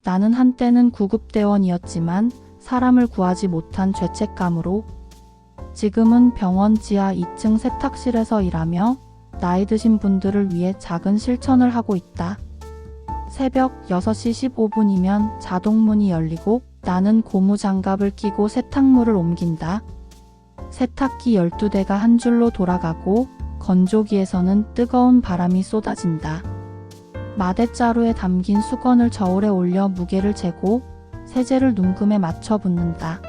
나는 한때는 구급대원이었지만 사람을 구하지 못한 죄책감으로 지금은 병원 지하 2층 세탁실에서 일하며 나이 드신 분들을 위해 작은 실천을 하고 있다. 새벽 6시 15분이면 자동문이 열리고 나는 고무장갑을 끼고 세탁물을 옮긴다. 세탁기 12대가 한 줄로 돌아가고 건조기에서는 뜨거운 바람이 쏟아진다. 마대자루에 담긴 수건을 저울에 올려 무게를 재고 세제를 눈금에 맞춰 붓는다.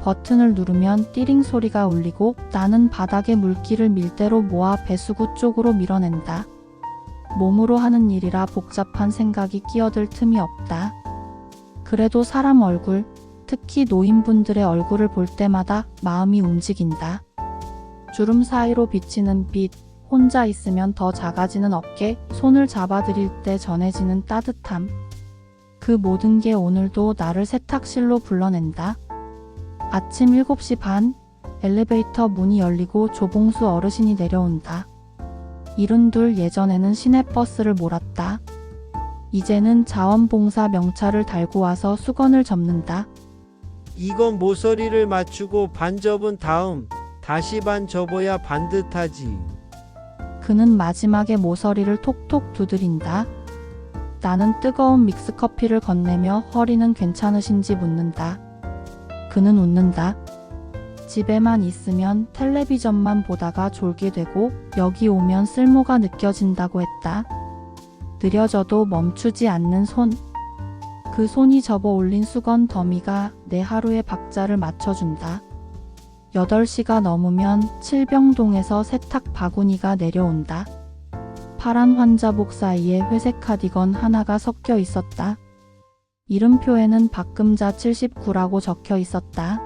버튼을 누르면 띠링 소리가 울리고 나는 바닥에 물기를 밀대로 모아 배수구 쪽으로 밀어낸다. 몸으로 하는 일이라 복잡한 생각이 끼어들 틈이 없다. 그래도 사람 얼굴, 특히 노인분들의 얼굴을 볼 때마다 마음이 움직인다. 주름 사이로 비치는 빛, 혼자 있으면 더 작아지는 어깨, 손을 잡아드릴 때 전해지는 따뜻함. 그 모든 게 오늘도 나를 세탁실로 불러낸다. 아침 7시 반, 엘리베이터 문이 열리고 조봉수 어르신이 내려온다. 72 예전에는 시내버스를 몰았다. 이제는 자원봉사 명찰을 달고 와서 수건을 접는다. 이건 모서리를 맞추고 반 접은 다음 다시 반 접어야 반듯하지. 그는 마지막에 모서리를 톡톡 두드린다. 나는 뜨거운 믹스커피를 건네며 허리는 괜찮으신지 묻는다. 그는 웃는다. 집에만 있으면 텔레비전만 보다가 졸게 되고 여기 오면 쓸모가 느껴진다고 했다. 느려져도 멈추지 않는 손. 그 손이 접어 올린 수건 더미가 내 하루의 박자를 맞춰준다. 8시가 넘으면 칠병동에서 세탁 바구니가 내려온다. 파란 환자복 사이에 회색 카디건 하나가 섞여 있었다. 이름표에는 박금자 79라고 적혀 있었다.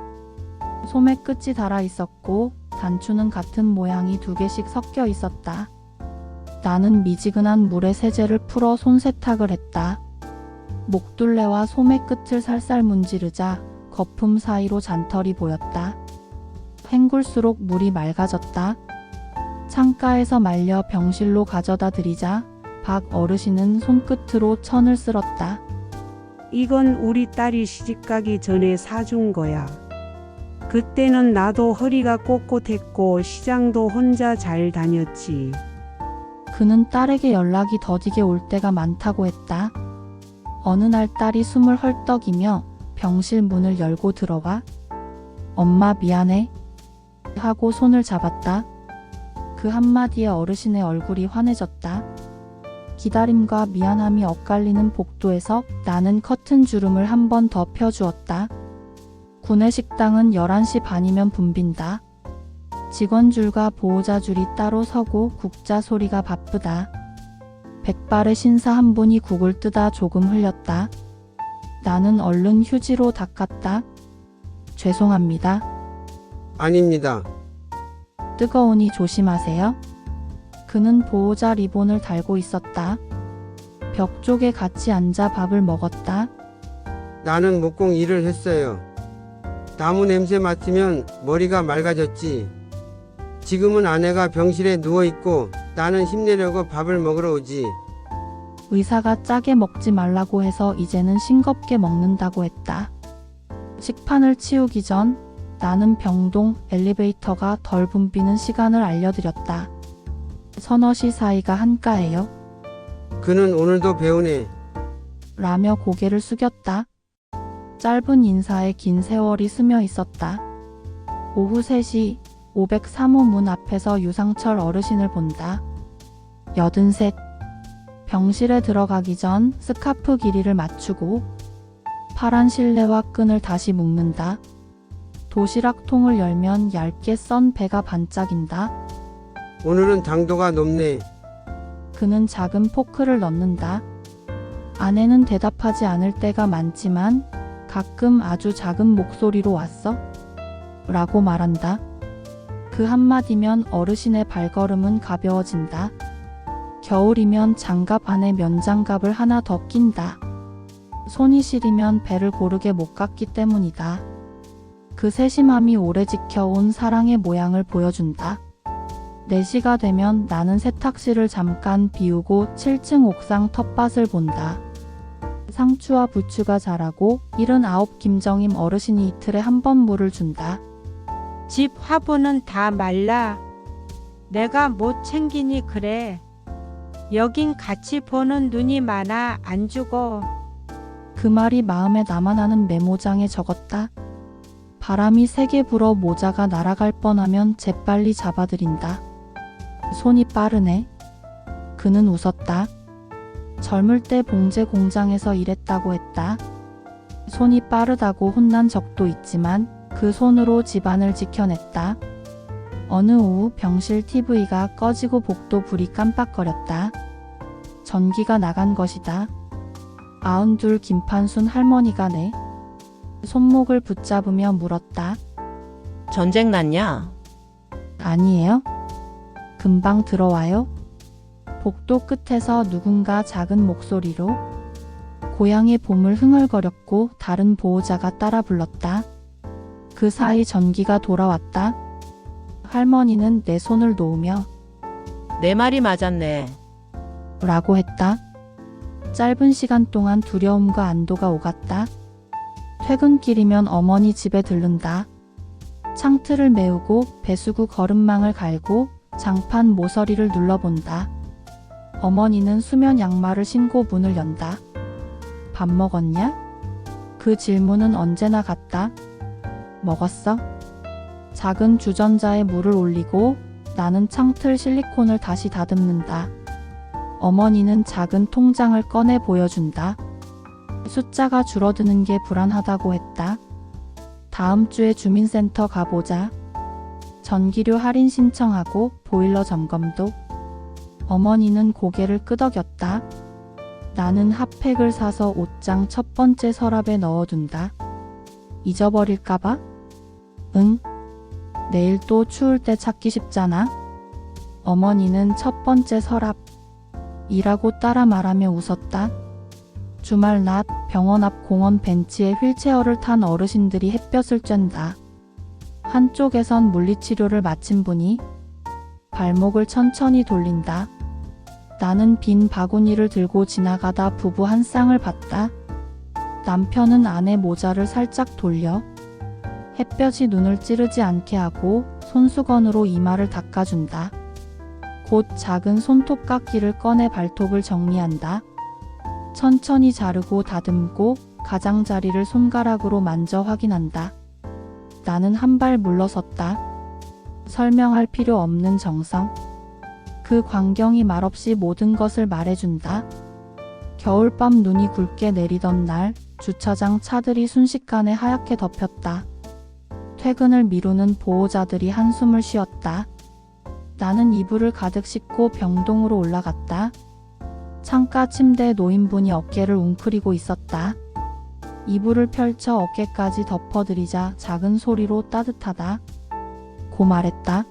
소매 끝이 달아 있었고 단추는 같은 모양이 2개씩 섞여 있었다. 나는 미지근한 물에 세제를 풀어 손세탁을 했다. 목둘레와 소매 끝을 살살 문지르자 거품 사이로 잔털이 보였다. 헹굴수록 물이 맑아졌다. 창가에서 말려 병실로 가져다 드리자 박 어르신은 손끝으로 천을 쓸었다. 이건 우리 딸이 시집가기 전에 사준 거야. 그때는 나도 허리가 꼿꼿했고 시장도 혼자 잘 다녔지. 그는 딸에게 연락이 더디게 올 때가 많다고 했다. 어느 날 딸이 숨을 헐떡이며 병실 문을 열고 들어와 엄마 미안해 하고 손을 잡았다. 그 한마디에 어르신의 얼굴이 환해졌다. 기다림과 미안함이 엇갈리는 복도에서 나는 커튼 주름을 한 번 더 펴주었다. 구내식당은 11시 반이면 붐빈다. 직원줄과 보호자줄이 따로 서고 국자 소리가 바쁘다. 백발의 신사 한 분이 국을 뜨다 조금 흘렸다. 나는 얼른 휴지로 닦았다. 죄송합니다. 아닙니다. 뜨거우니 조심하세요. 그는 보호자 리본을 달고 있었다. 벽 쪽에 같이 앉아 밥을 먹었다. 나는 목공 일을 했어요. 나무 냄새 맡으면 머리가 맑아졌지. 지금은 아내가 병실에 누워있고 나는 힘내려고 밥을 먹으러 오지. 의사가 짜게 먹지 말라고 해서 이제는 싱겁게 먹는다고 했다. 식판을 치우기 전 나는 병동 엘리베이터가 덜 붐비는 시간을 알려드렸다. 서너 시 사이가 한가해요. 그는 오늘도 배우네. 라며 고개를 숙였다. 짧은 인사에 긴 세월이 스며 있었다. 오후 3시 503호 문 앞에서 유상철 어르신을 본다. 83. 병실에 들어가기 전 스카프 길이를 맞추고 파란 실내화 끈을 다시 묶는다. 도시락통을 열면 얇게 썬 배가 반짝인다. 오늘은 당도가 높네. 그는 작은 포크를 넣는다. 아내는 대답하지 않을 때가 많지만 가끔 아주 작은 목소리로 왔어? 라고 말한다. 그 한마디면 어르신의 발걸음은 가벼워진다. 겨울이면 장갑 안에 면장갑을 하나 더 낀다. 손이 시리면 배를 고르게 못 갔기 때문이다. 그 세심함이 오래 지켜온 사랑의 모양을 보여준다. 4시가 되면 나는 세탁실을 잠깐 비우고 7층 옥상 텃밭을 본다. 상추와 부추가 자라고 79 김정임 어르신이 이틀에 한 번 물을 준다. 집 화분은 다 말라. 내가 못 챙기니 그래. 여긴 같이 보는 눈이 많아 안 주고. 그 말이 마음에 남아나는 메모장에 적었다. 바람이 세게 불어 모자가 날아갈 뻔하면 재빨리 잡아들인다. 손이 빠르네. 그는 웃었다. 젊을 때 봉제 공장에서 일했다고 했다. 손이 빠르다고 혼난 적도 있지만 그 손으로 집안을 지켜냈다. 어느 오후 병실 TV가 꺼지고 복도 불이 깜빡거렸다. 전기가 나간 것이다. 92 김판순 할머니가 내 손목을 붙잡으며 물었다. 전쟁 났냐? 아니에요? 금방 들어와요? 복도 끝에서 누군가 작은 목소리로 고향의 봄을 흥얼거렸고 다른 보호자가 따라 불렀다. 그 사이 전기가 돌아왔다. 할머니는 내 손을 놓으며 내 말이 맞았네. 라고 했다. 짧은 시간 동안 두려움과 안도가 오갔다. 퇴근길이면 어머니 집에 들른다. 창틀을 메우고 배수구 거름망을 갈고 장판 모서리를 눌러본다. 어머니는 수면 양말을 신고 문을 연다. 밥 먹었냐? 그 질문은 언제나 같다. 먹었어? 작은 주전자에 물을 올리고 나는 창틀 실리콘을 다시 다듬는다. 어머니는 작은 통장을 꺼내 보여준다. 숫자가 줄어드는 게 불안하다고 했다. 다음 주에 주민센터 가보자. 전기료 할인 신청하고 보일러 점검도. 어머니는 고개를 끄덕였다. 나는 핫팩을 사서 옷장 첫 번째 서랍에 넣어둔다. 잊어버릴까봐? 응. 내일 또 추울 때 찾기 쉽잖아. 어머니는 첫 번째 서랍. 이라고 따라 말하며 웃었다. 주말 낮 병원 앞 공원 벤치에 휠체어를 탄 어르신들이 햇볕을 쬐다. 한쪽에선 물리치료를 마친 분이 발목을 천천히 돌린다. 나는 빈 바구니를 들고 지나가다 부부 한 쌍을 봤다. 남편은 아내 모자를 살짝 돌려 햇볕이 눈을 찌르지 않게 하고 손수건으로 이마를 닦아준다. 곧 작은 손톱깎이를 꺼내 발톱을 정리한다. 천천히 자르고 다듬고 가장자리를 손가락으로 만져 확인한다. 나는 한 발 물러섰다. 설명할 필요 없는 정성. 그 광경이 말없이 모든 것을 말해준다. 겨울밤 눈이 굵게 내리던 날 주차장 차들이 순식간에 하얗게 덮였다. 퇴근을 미루는 보호자들이 한숨을 쉬었다. 나는 이불을 가득 싣고 병동으로 올라갔다. 창가 침대에 노인분이 어깨를 웅크리고 있었다. 이불을 펼쳐 어깨까지 덮어드리자 작은 소리로 따뜻하다 고 말했다.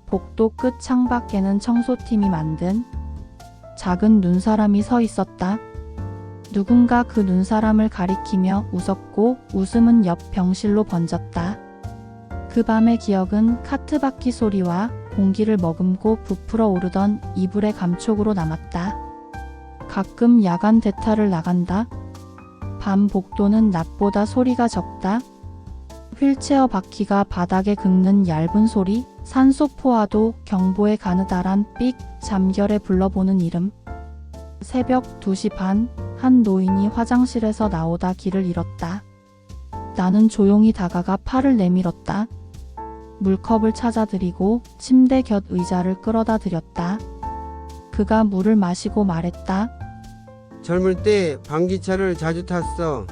복도 끝 창밖에는 청소팀이 만든 작은 눈사람이 서 있었다. 누군가 그 눈사람을 가리키며 웃었고 웃음은 옆 병실로 번졌다. 그 밤의 기억은 카트 바퀴 소리와 공기를 머금고 부풀어 오르던 이불의 감촉으로 남았다. 가끔 야간 대타를 나간다. 밤 복도는 낮보다 소리가 적다. 휠체어 바퀴가 바닥에 긁는 얇은 소리, 산소포화도 경보에 가느다란 삑 잠결에 불러보는 이름. 새벽 2시 반, 한 노인이 화장실에서 나오다 길을 잃었다. 나는 조용히 다가가 팔을 내밀었다. 물컵을 찾아드리고 침대 곁 의자를 끌어다 드렸다. 그가 물을 마시고 말했다. 젊을 때 방기차를 자주 탔어.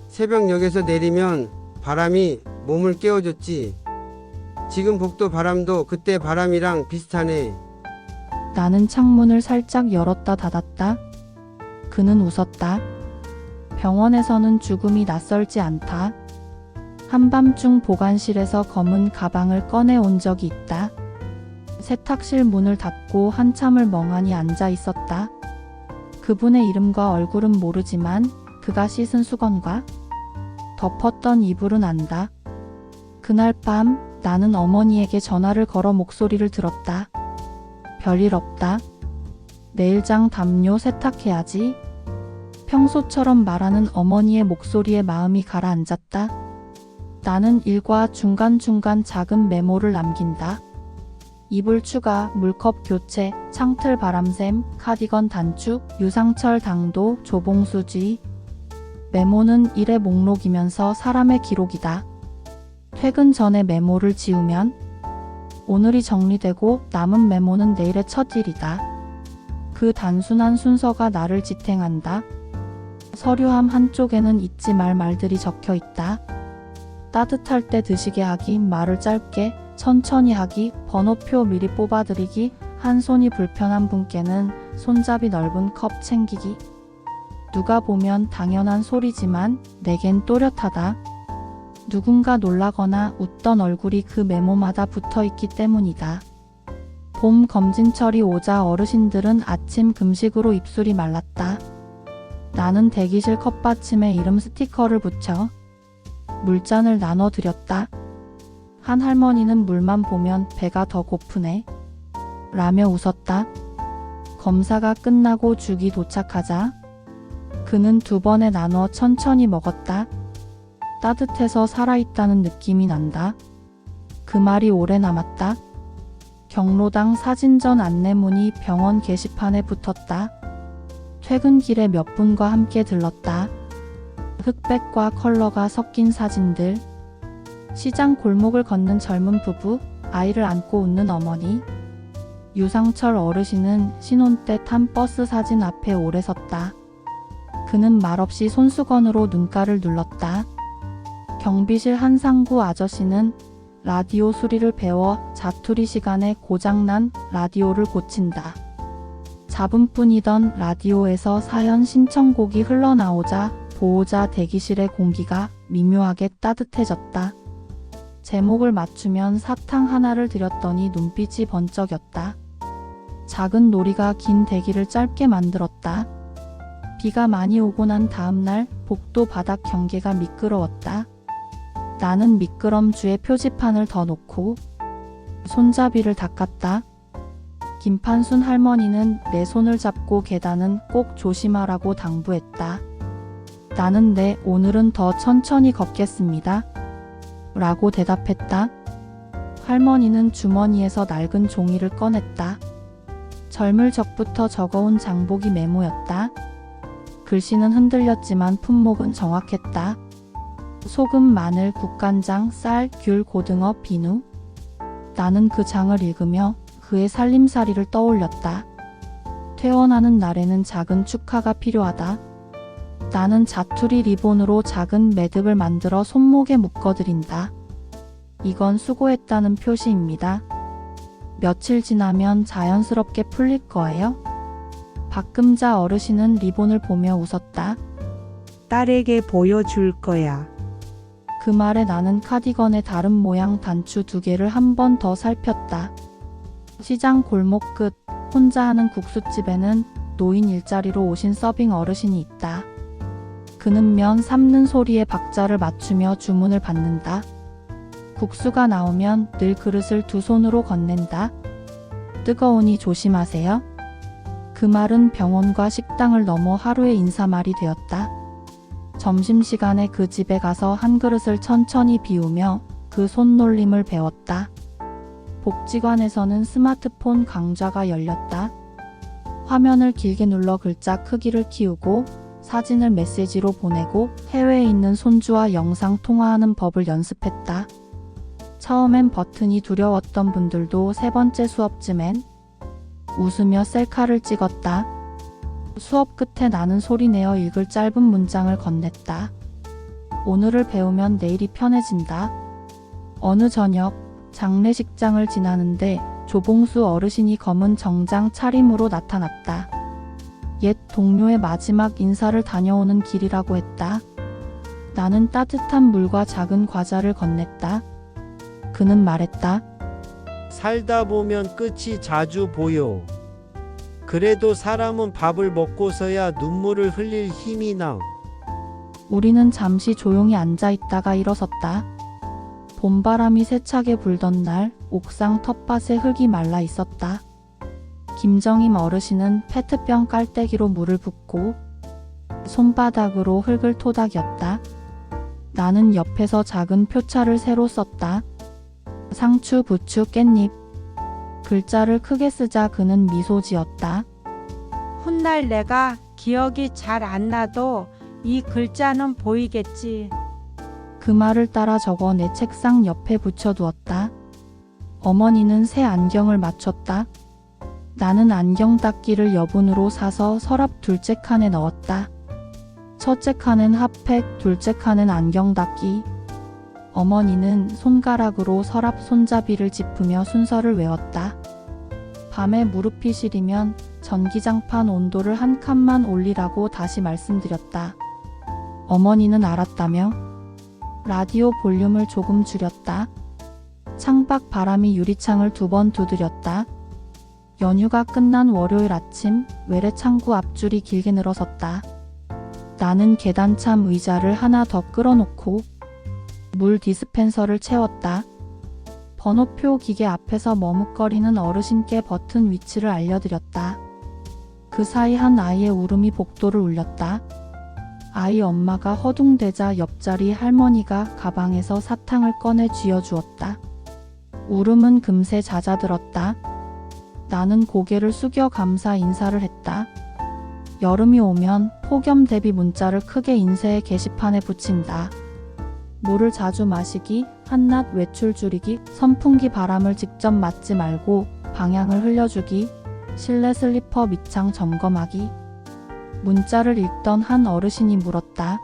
새벽역에서 내리면 바람이 몸을 깨워줬지. 지금 복도 바람도 그때 바람이랑 비슷하네. 나는 창문을 살짝 열었다 닫았다. 그는 웃었다. 병원에서는 죽음이 낯설지 않다. 한밤중 보관실에서 검은 가방을 꺼내온 적이 있다. 세탁실 문을 닫고 한참을 멍하니 앉아 있었다. 그분의 이름과 얼굴은 모르지만 그가 씻은 수건과 덮었던 이불은 안다. 그날 밤 나는 어머니에게 전화를 걸어 목소리를 들었다. 별일 없다. 내일장 담요 세탁해야지. 평소처럼 말하는 어머니의 목소리에 마음이 가라앉았다. 나는 일과 중간중간 작은 메모를 남긴다. 이불 추가, 물컵 교체, 창틀 바람샘, 카디건 단축, 유상철 당도, 조봉수지. 메모는 일의 목록이면서 사람의 기록이다. 퇴근 전에 메모를 지우면 오늘이 정리되고 남은 메모는 내일의 첫 일이다. 그 단순한 순서가 나를 지탱한다. 서류함 한쪽에는 잊지 말 말들이 적혀 있다. 따뜻할 때 드시게 하기, 말을 짧게, 천천히 하기, 번호표 미리 뽑아드리기, 한 손이 불편한 분께는 손잡이 넓은 컵 챙기기. 누가 보면 당연한 소리지만 내겐 또렷하다. 누군가 놀라거나 웃던 얼굴이 그 메모마다 붙어 있기 때문이다. 봄 검진철이 오자 어르신들은 아침 금식으로 입술이 말랐다. 나는 대기실 컵받침에 이름 스티커를 붙여 물잔을 나눠드렸다. 한 할머니는 물만 보면 배가 더 고프네 라며 웃었다. 검사가 끝나고 죽이 도착하자 그는 2번에 나눠 천천히 먹었다. 따뜻해서 살아있다는 느낌이 난다. 그 말이 오래 남았다. 경로당 사진전 안내문이 병원 게시판에 붙었다. 퇴근길에 몇 분과 함께 들렀다. 흑백과 컬러가 섞인 사진들. 시장 골목을 걷는 젊은 부부, 아이를 안고 웃는 어머니. 유상철 어르신은 신혼 때 탄 버스 사진 앞에 오래 섰다. 그는 말없이 손수건으로 눈가를 눌렀다. 경비실 한상구 아저씨는 라디오 수리를 배워 자투리 시간에 고장난 라디오를 고친다. 잡음뿐이던 라디오에서 사연 신청곡이 흘러나오자 보호자 대기실의 공기가 미묘하게 따뜻해졌다. 제목을 맞추면 사탕 하나를 드렸더니 눈빛이 번쩍였다. 작은 놀이가 긴 대기를 짧게 만들었다. 비가 많이 오고 난 다음 날 복도 바닥 경계가 미끄러웠다. 나는 미끄럼주에 표지판을 더 놓고 손잡이를 닦았다. 김판순 할머니는 내 손을 잡고 계단은 꼭 조심하라고 당부했다. 나는 네, 오늘은 더 천천히 걷겠습니다. 라고 대답했다. 할머니는 주머니에서 낡은 종이를 꺼냈다. 젊을 적부터 적어온 장보기 메모였다. 글씨는 흔들렸지만 품목은 정확했다. 소금, 마늘, 국간장, 쌀, 귤, 고등어, 비누. 나는 그 장을 읽으며 그의 살림살이를 떠올렸다. 퇴원하는 날에는 작은 축하가 필요하다. 나는 자투리 리본으로 작은 매듭을 만들어 손목에 묶어드린다. 이건 수고했다는 표시입니다. 며칠 지나면 자연스럽게 풀릴 거예요. 박금자 어르신은 리본을 보며 웃었다. 딸에게 보여줄 거야. 그 말에 나는 카디건의 다른 모양 단추 2개를 한 번 더 살폈다. 시장 골목 끝 혼자 하는 국수집에는 노인 일자리로 오신 서빙 어르신이 있다. 그는 면 삶는 소리에 박자를 맞추며 주문을 받는다. 국수가 나오면 늘 그릇을 2손으로 건넨다. 뜨거우니 조심하세요. 그 말은 병원과 식당을 넘어 하루의 인사말이 되었다. 점심시간에 그 집에 가서 한 그릇을 천천히 비우며 그 손놀림을 배웠다. 복지관에서는 스마트폰 강좌가 열렸다. 화면을 길게 눌러 글자 크기를 키우고 사진을 메시지로 보내고 해외에 있는 손주와 영상 통화하는 법을 연습했다. 처음엔 버튼이 두려웠던 분들도 3번째 수업쯤엔 웃으며 셀카를 찍었다. 수업 끝에 나는 소리내어 읽을 짧은 문장을 건넸다. 오늘을 배우면 내일이 편해진다. 어느 저녁 장례식장을 지나는데 조봉수 어르신이 검은 정장 차림으로 나타났다. 옛 동료의 마지막 인사를 다녀오는 길이라고 했다. 나는 따뜻한 물과 작은 과자를 건넸다. 그는 말했다. 살다 보면 끝이 자주 보여. 그래도 사람은 밥을 먹고서야 눈물을 흘릴 힘이 나. 우리는 잠시 조용히 앉아 있다가 일어섰다. 봄바람이 세차게 불던 날 옥상 텃밭에 흙이 말라 있었다. 김정임 어르신은 페트병 깔때기로 물을 붓고 손바닥으로 흙을 토닥였다. 나는 옆에서 작은 표차를 새로 썼다. 상추, 부추, 깻잎. 글자를 크게 쓰자 그는 미소 지었다. 훗날 내가 기억이 잘 안 나도 이 글자는 보이겠지. 그 말을 따라 적어 내 책상 옆에 붙여두었다. 어머니는 새 안경을 맞췄다. 나는 안경 닦기를 여분으로 사서 서랍 둘째 칸에 넣었다. 첫째 칸엔 핫팩, 둘째 칸엔 안경 닦기. 어머니는 손가락으로 서랍 손잡이를 짚으며 순서를 외웠다. 밤에 무릎이 시리면 전기장판 온도를 한 칸만 올리라고 다시 말씀드렸다. 어머니는 알았다며 라디오 볼륨을 조금 줄였다. 창밖 바람이 유리창을 2번 두드렸다. 연휴가 끝난 월요일 아침 외래창구 앞줄이 길게 늘어섰다. 나는 계단참 의자를 하나 더 끌어놓고 물 디스펜서를 채웠다. 번호표 기계 앞에서 머뭇거리는 어르신께 버튼 위치를 알려드렸다. 그 사이 한 아이의 울음이 복도를 울렸다. 아이 엄마가 허둥대자 옆자리 할머니가 가방에서 사탕을 꺼내 쥐어주었다. 울음은 금세 잦아들었다. 나는 고개를 숙여 감사 인사를 했다. 여름이 오면 폭염 대비 문자를 크게 인쇄해 게시판에 붙인다. 물을 자주 마시기, 한낮 외출 줄이기, 선풍기 바람을 직접 맞지 말고 방향을 흘려주기, 실내 슬리퍼 밑창 점검하기. 문자를 읽던 한 어르신이 물었다.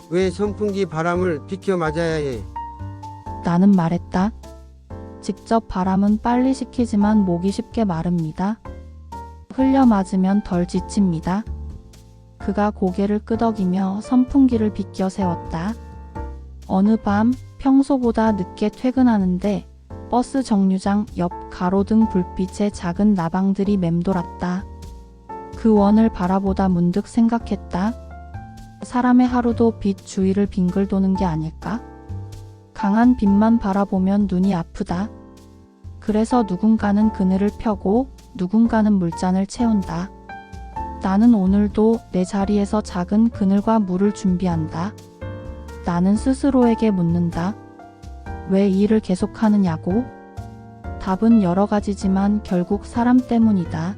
왜 선풍기 바람을 비켜 맞아야 해? 나는 말했다. 직접 바람은 빨리 식히지만 목이 쉽게 마릅니다. 흘려 맞으면 덜 지칩니다. 그가 고개를 끄덕이며 선풍기를 비껴 세웠다. 어느 밤 평소보다 늦게 퇴근하는데 버스 정류장 옆 가로등 불빛에 작은 나방들이 맴돌았다. 그 원을 바라보다 문득 생각했다. 사람의 하루도 빛 주위를 빙글 도는 게 아닐까? 강한 빛만 바라보면 눈이 아프다. 그래서 누군가는 그늘을 펴고 누군가는 물잔을 채운다. 나는 오늘도 내 자리에서 작은 그늘과 물을 준비한다. 나는 스스로에게 묻는다. 왜 이 일을 계속하느냐고? 답은 여러 가지지만 결국 사람 때문이다.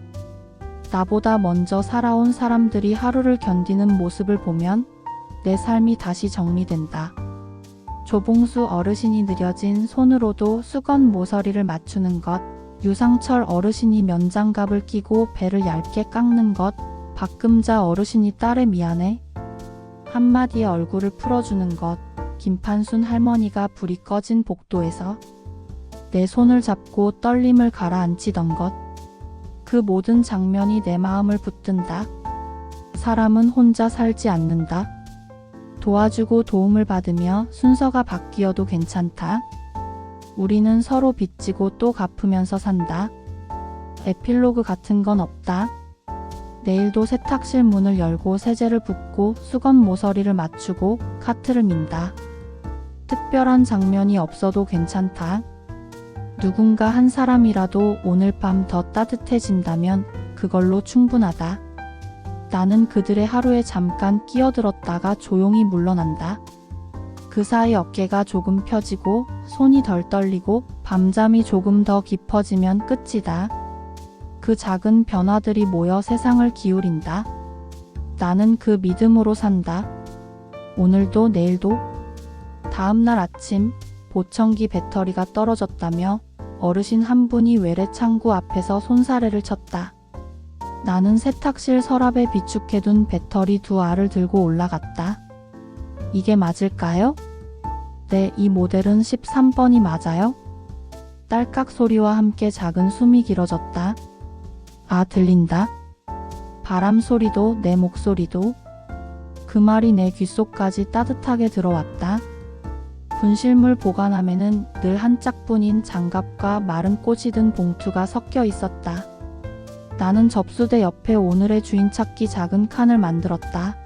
나보다 먼저 살아온 사람들이 하루를 견디는 모습을 보면 내 삶이 다시 정리된다. 조봉수 어르신이 느려진 손으로도 수건 모서리를 맞추는 것, 유상철 어르신이 면장갑을 끼고 배를 얇게 깎는 것, 박금자 어르신이 딸의 미안해 한마디에 얼굴을 풀어주는 것, 김판순 할머니가 불이 꺼진 복도에서 내 손을 잡고 떨림을 가라앉히던 것, 그 모든 장면이 내 마음을 붙든다. 사람은 혼자 살지 않는다. 도와주고 도움을 받으며 순서가 바뀌어도 괜찮다. 우리는 서로 빚지고 또 갚으면서 산다. 에필로그 같은 건 없다. 내일도 세탁실 문을 열고 세제를 붓고 수건 모서리를 맞추고 카트를 민다. 특별한 장면이 없어도 괜찮다. 누군가 한 사람이라도 오늘 밤 더 따뜻해진다면 그걸로 충분하다. 나는 그들의 하루에 잠깐 끼어들었다가 조용히 물러난다. 그 사이 어깨가 조금 펴지고 손이 덜 떨리고 밤잠이 조금 더 깊어지면 끝이다. 그 작은 변화들이 모여 세상을 기울인다. 나는 그 믿음으로 산다. 오늘도 내일도. 다음날 아침 보청기 배터리가 떨어졌다며 어르신 한 분이 외래창구 앞에서 손사래를 쳤다. 나는 세탁실 서랍에 비축해둔 배터리 2알을 들고 올라갔다. 이게 맞을까요? 네, 이 모델은 13번이 맞아요? 딸깍 소리와 함께 작은 숨이 길어졌다. 아, 들린다. 바람 소리도 내 목소리도. 그 말이 내 귓속까지 따뜻하게 들어왔다. 분실물 보관함에는 늘 한 짝뿐인 장갑과 마른 꽃이 든 봉투가 섞여 있었다. 나는 접수대 옆에 오늘의 주인 찾기 작은 칸을 만들었다.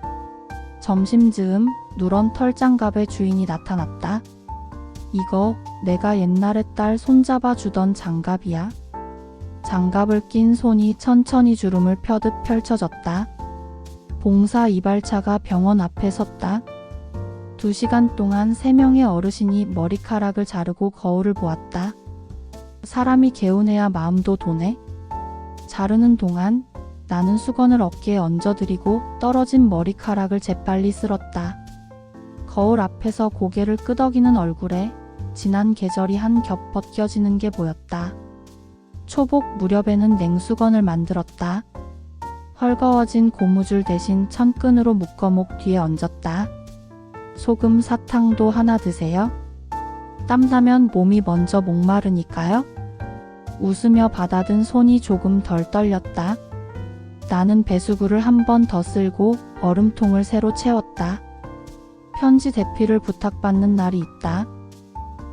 점심 즈음 누런 털장갑의 주인이 나타났다. 이거 내가 옛날에 딸 손잡아 주던 장갑이야. 장갑을 낀 손이 천천히 주름을 펴듯 펼쳐졌다. 봉사 이발차가 병원 앞에 섰다. 2시간 동안 3명의 어르신이 머리카락을 자르고 거울을 보았다. 사람이 개운해야 마음도 도네. 자르는 동안 나는 수건을 어깨에 얹어드리고 떨어진 머리카락을 재빨리 쓸었다. 거울 앞에서 고개를 끄덕이는 얼굴에 지난 계절이 한 겹 벗겨지는 게 보였다. 초복 무렵에는 냉수건을 만들었다. 헐거워진 고무줄 대신 천끈으로 묶어 목 뒤에 얹었다. 소금 사탕도 하나 드세요. 땀나면 몸이 먼저 목마르니까요. 웃으며 받아든 손이 조금 덜 떨렸다. 나는 배수구를 한 번 더 쓸고 얼음통을 새로 채웠다. 편지 대피를 부탁받는 날이 있다.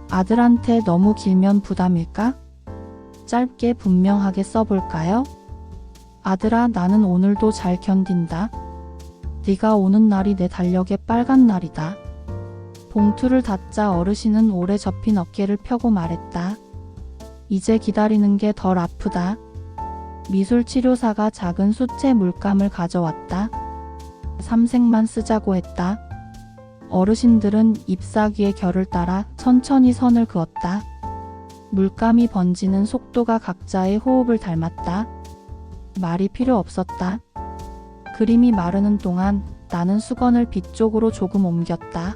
아들한테 너무 길면 부담일까? 짧게 분명하게 써볼까요? 아들아, 나는 오늘도 잘 견딘다. 네가 오는 날이 내 달력의 빨간 날이다. 봉투를 닫자 어르신은 오래 접힌 어깨를 펴고 말했다. 이제 기다리는 게 덜 아프다. 미술치료사가 작은 수채 물감을 가져왔다. 삼색만 쓰자고 했다. 어르신들은 잎사귀의 결을 따라 천천히 선을 그었다. 물감이 번지는 속도가 각자의 호흡을 닮았다. 말이 필요 없었다. 그림이 마르는 동안 나는 수건을 빛 쪽으로 조금 옮겼다.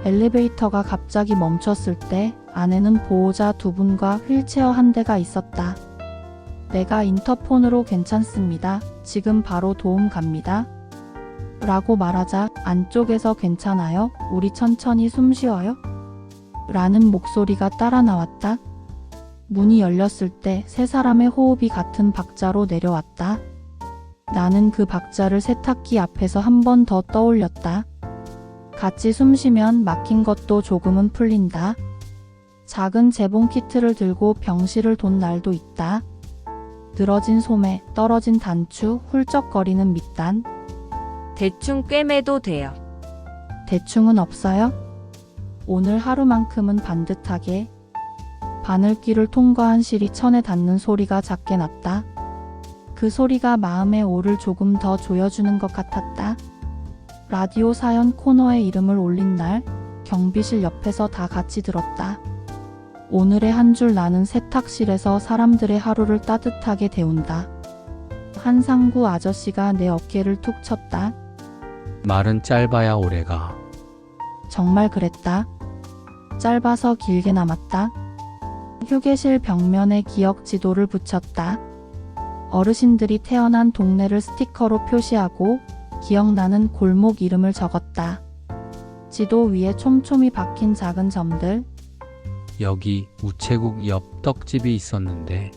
엘리베이터가 갑자기 멈췄을 때 안에는 보호자 2분과 휠체어 1대가 있었다. 내가 인터폰으로 괜찮습니다. 지금 바로 도움 갑니다. 라고 말하자 안쪽에서 괜찮아요? 우리 천천히 숨 쉬어요? 라는 목소리가 따라 나왔다. 문이 열렸을 때 3사람의 호흡이 같은 박자로 내려왔다. 나는 그 박자를 세탁기 앞에서 한 번 더 떠올렸다. 같이 숨 쉬면 막힌 것도 조금은 풀린다. 작은 재봉 키트를 들고 병실을 돈 날도 있다. 늘어진 소매, 떨어진 단추, 훌쩍거리는 밑단. 대충 꿰매도 돼요. 대충은 없어요? 오늘 하루만큼은 반듯하게. 바늘길을 통과한 실이 천에 닿는 소리가 작게 났다. 그 소리가 마음의 오를 조금 더 조여주는 것 같았다. 라디오 사연 코너에 이름을 올린 날 경비실 옆에서 다 같이 들었다. 오늘의 한 줄 나는 세탁실에서 사람들의 하루를 따뜻하게 데운다. 한상구 아저씨가 내 어깨를 툭 쳤다. 말은 짧아야 오래가. 정말 그랬다. 짧아서 길게 남았다. 휴게실 벽면에 기억 지도를 붙였다. 어르신들이 태어난 동네를 스티커로 표시하고 기억나는 골목 이름을 적었다. 지도 위에 촘촘히 박힌 작은 점들. 여기 우체국 옆 떡집이 있었는데.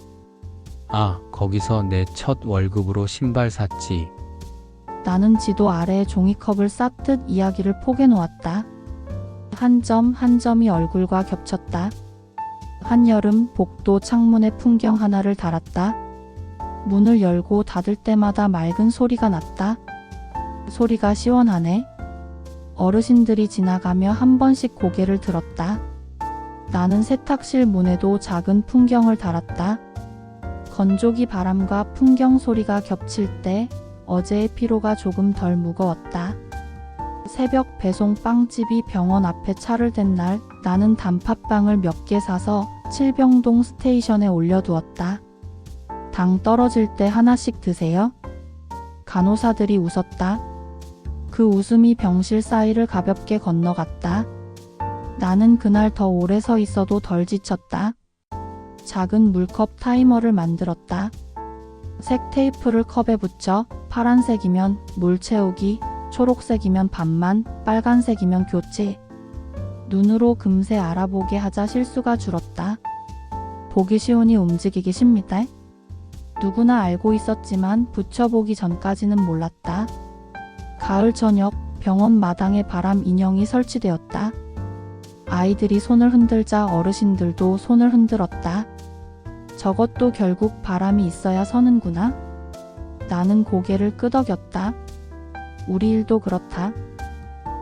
아, 거기서 내 첫 월급으로 신발 샀지. 나는 지도 아래에 종이컵을 쌓듯 이야기를 포개 놓았다. 한 점 한 점이 얼굴과 겹쳤다. 한여름 복도 창문에 풍경 하나를 달았다. 문을 열고 닫을 때마다 맑은 소리가 났다. 소리가 시원하네. 어르신들이 지나가며 한 번씩 고개를 들었다. 나는 세탁실 문에도 작은 풍경을 달았다. 건조기 바람과 풍경 소리가 겹칠 때 어제의 피로가 조금 덜 무거웠다. 새벽 배송 빵집이 병원 앞에 차를 댄 날 나는 단팥빵을 몇 개 사서 칠병동 스테이션에 올려두었다. 당 떨어질 때 하나씩 드세요. 간호사들이 웃었다. 그 웃음이 병실 사이를 가볍게 건너갔다. 나는 그날 더 오래 서 있어도 덜 지쳤다. 작은 물컵 타이머를 만들었다. 색 테이프를 컵에 붙여 파란색이면 물 채우기, 초록색이면 반만, 빨간색이면 교체. 눈으로 금세 알아보게 하자 실수가 줄었다. 보기 쉬우니 움직이기 쉽니다. 누구나 알고 있었지만 붙여보기 전까지는 몰랐다. 가을 저녁 병원 마당에 바람 인형이 설치되었다. 아이들이 손을 흔들자 어르신들도 손을 흔들었다. 저것도 결국 바람이 있어야 서는구나. 나는 고개를 끄덕였다. 우리 일도 그렇다.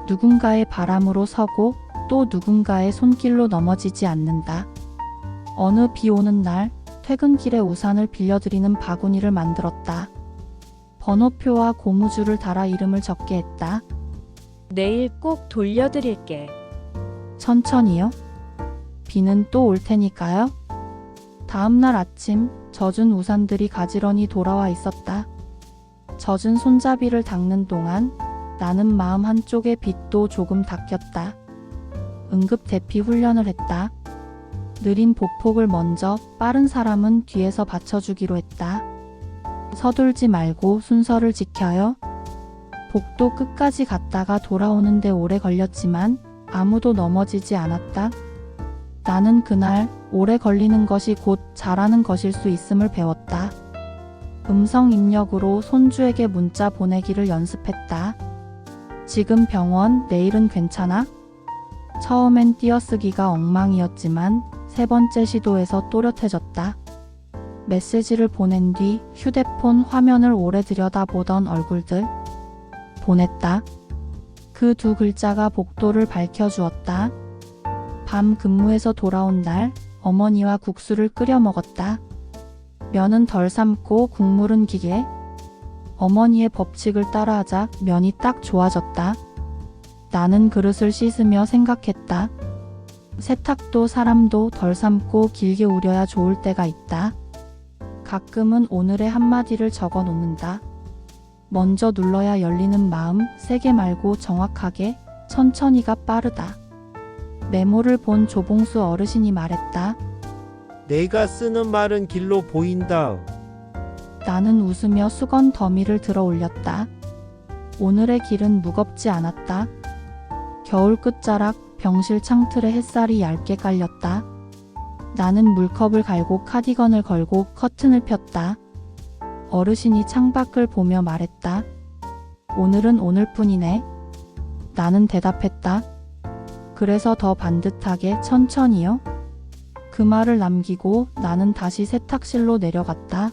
누군가의 바람으로 서고 또 누군가의 손길로 넘어지지 않는다. 어느 비 오는 날 퇴근길에 우산을 빌려드리는 바구니를 만들었다. 번호표와 고무줄을 달아 이름을 적게 했다. 내일 꼭 돌려드릴게. 천천히요. 비는 또 올 테니까요. 다음 날 아침, 젖은 우산들이 가지런히 돌아와 있었다. 젖은 손잡이를 닦는 동안 나는 마음 한쪽의 빛도 조금 닦였다. 응급 대피 훈련을 했다. 느린 보폭을 먼저, 빠른 사람은 뒤에서 받쳐주기로 했다. 서둘지 말고 순서를 지켜요. 복도 끝까지 갔다가 돌아오는데 오래 걸렸지만 아무도 넘어지지 않았다. 나는 그날 오래 걸리는 것이 곧 잘하는 것일 수 있음을 배웠다. 음성 입력으로 손주에게 문자 보내기를 연습했다. 지금 병원, 내일은 괜찮아? 처음엔 띄어쓰기가 엉망이었지만 세 번째 시도에서 또렷해졌다. 메시지를 보낸 뒤 휴대폰 화면을 오래 들여다보던 얼굴들. 보냈다. 그 두 글자가 복도를 밝혀주었다. 밤 근무에서 돌아온 날 어머니와 국수를 끓여 먹었다. 면은 덜 삶고 국물은 기게. 어머니의 법칙을 따라하자 면이 딱 좋아졌다. 나는 그릇을 씻으며 생각했다. 세탁도 사람도 덜 삶고 길게 우려야 좋을 때가 있다. 가끔은 오늘의 한마디를 적어 놓는다. 먼저 눌러야 열리는 마음, 세게 말고 정확하게, 천천히가 빠르다. 메모를 본 조봉수 어르신이 말했다. 내가 쓰는 말은 길로 보인다. 나는 웃으며 수건 더미를 들어 올렸다. 오늘의 길은 무겁지 않았다. 겨울 끝자락 병실 창틀에 햇살이 얇게 깔렸다. 나는 물컵을 갈고 카디건을 걸고 커튼을 폈다. 어르신이 창밖을 보며 말했다. 오늘은 오늘뿐이네. 나는 대답했다. 그래서 더 반듯하게 천천히요. 그 말을 남기고 나는 다시 세탁실로 내려갔다.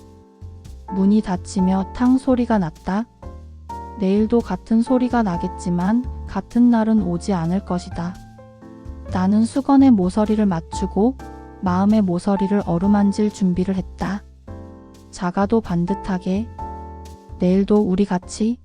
문이 닫히며 탕 소리가 났다. 내일도 같은 소리가 나겠지만 같은 날은 오지 않을 것이다. 나는 수건에 모서리를 맞추고 마음의 모서리를 어루만질 준비를 했다. 작아도 반듯하게. 내일도 우리 같이